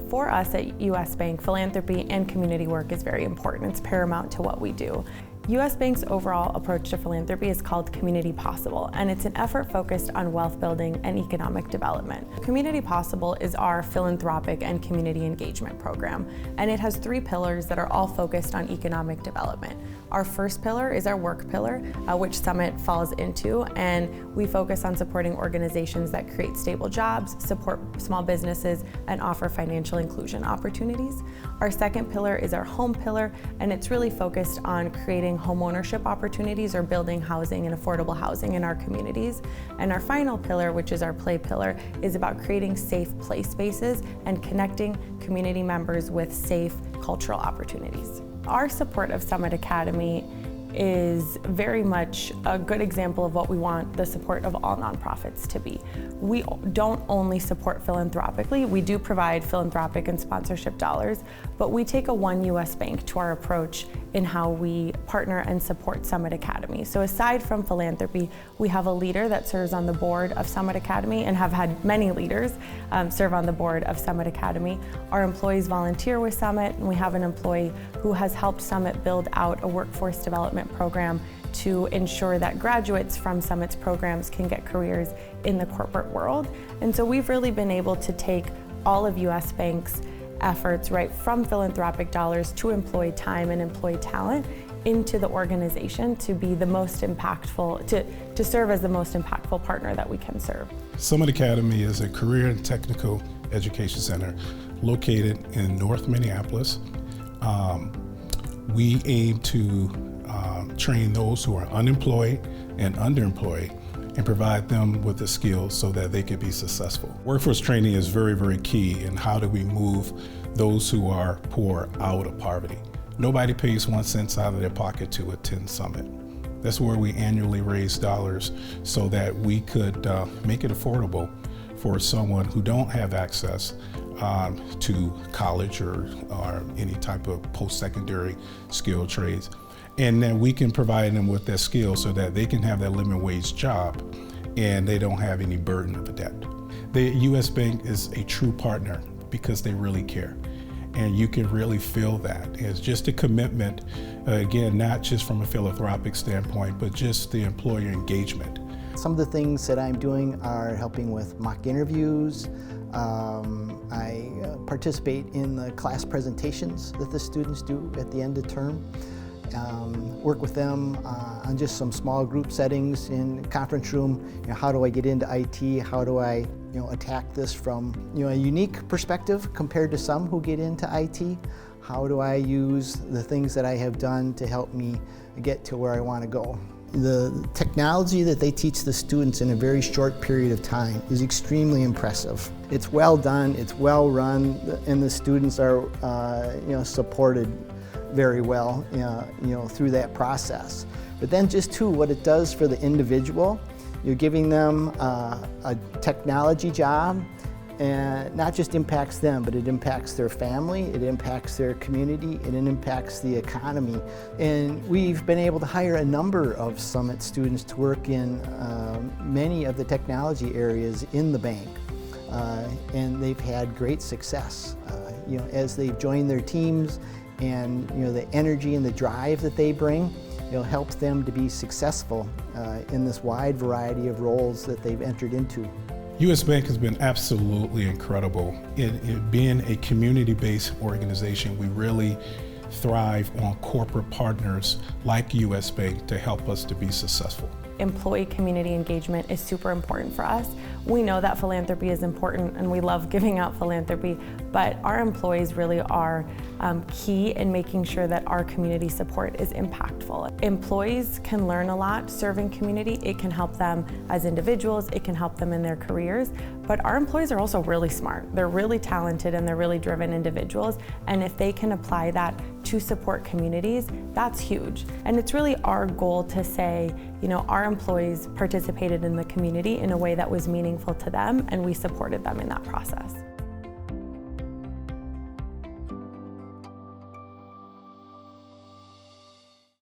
For us at US Bank, philanthropy and community work is very important. It's paramount to what we do. US Bank's overall approach to philanthropy is called Community Possible, and it's an effort focused on wealth building and economic development. Community Possible is our philanthropic and community engagement program, and it has 3 pillars that are all focused on economic development. Our first pillar is our work pillar, which Summit falls into, and we focus on supporting organizations that create stable jobs, support small businesses, and offer financial inclusion opportunities. Our second pillar is our home pillar, and it's really focused on creating home ownership opportunities or building housing and affordable housing in our communities. And our final pillar, which is our play pillar, is about creating safe play spaces and connecting community members with safe cultural opportunities. Our support of Summit Academy is very much a good example of what we want the support of all nonprofits to be. We don't only support philanthropically, we do provide philanthropic and sponsorship dollars, but we take a one US Bank to our approach in how we partner and support Summit Academy. So aside from philanthropy, we have a leader that serves on the board of Summit Academy and have had many leaders serve on the board of Summit Academy. Our employees volunteer with Summit, and we have an employee who has helped Summit build out a workforce development program to ensure that graduates from Summit's programs can get careers in the corporate world. And so we've really been able to take all of US Bank's efforts, right from philanthropic dollars to employee time and employee talent into the organization to be the most impactful, to serve as the most impactful partner that we can serve. Summit Academy is a career and technical education center located in North Minneapolis. We aim to train those who are unemployed and underemployed and provide them with the skills so that they can be successful. Workforce training is very, very key in how do we move those who are poor out of poverty. Nobody pays 1 cent out of their pocket to attend Summit. That's where we annually raise dollars so that we could make it affordable for someone who don't have access to college or any type of post-secondary skill trades. And then we can provide them with that skill so that they can have that living wage job and they don't have any burden of a debt. The US Bank is a true partner because they really care. And you can really feel that. It's just a commitment, again, not just from a philanthropic standpoint, but just the employer engagement. Some of the things that I'm doing are helping with mock interviews. I participate in the class presentations that the students do at the end of term. Work with them on just some small group settings in conference room. How do I get into IT? How do I attack this from a unique perspective compared to some who get into IT? How do I use the things that I have done to help me get to where I want to go? The technology that they teach the students in a very short period of time is extremely impressive. It's well done, it's well run, and the students are supported very well through that process. But then just too, what it does for the individual, you're giving them a technology job, and not just impacts them, but it impacts their family, it impacts their community, and it impacts the economy. And we've been able to hire a number of Summit students to work in many of the technology areas in the bank. And they've had great success. As they've joined their teams, and the energy and the drive that they bring, helps them to be successful in this wide variety of roles that they've entered into. US Bank has been absolutely incredible. In being a community-based organization, we really thrive on corporate partners like US Bank to help us to be successful. Employee community engagement is super important for us. We know that philanthropy is important and we love giving out philanthropy, but our employees really are key in making sure that our community support is impactful. Employees can learn a lot serving community. It can help them as individuals, it can help them in their careers, but our employees are also really smart. They're really talented and they're really driven individuals, and if they can apply that to support communities, that's huge. And it's really our goal to say, our employees participated in the community in a way that was meaningful to them, and we supported them in that process.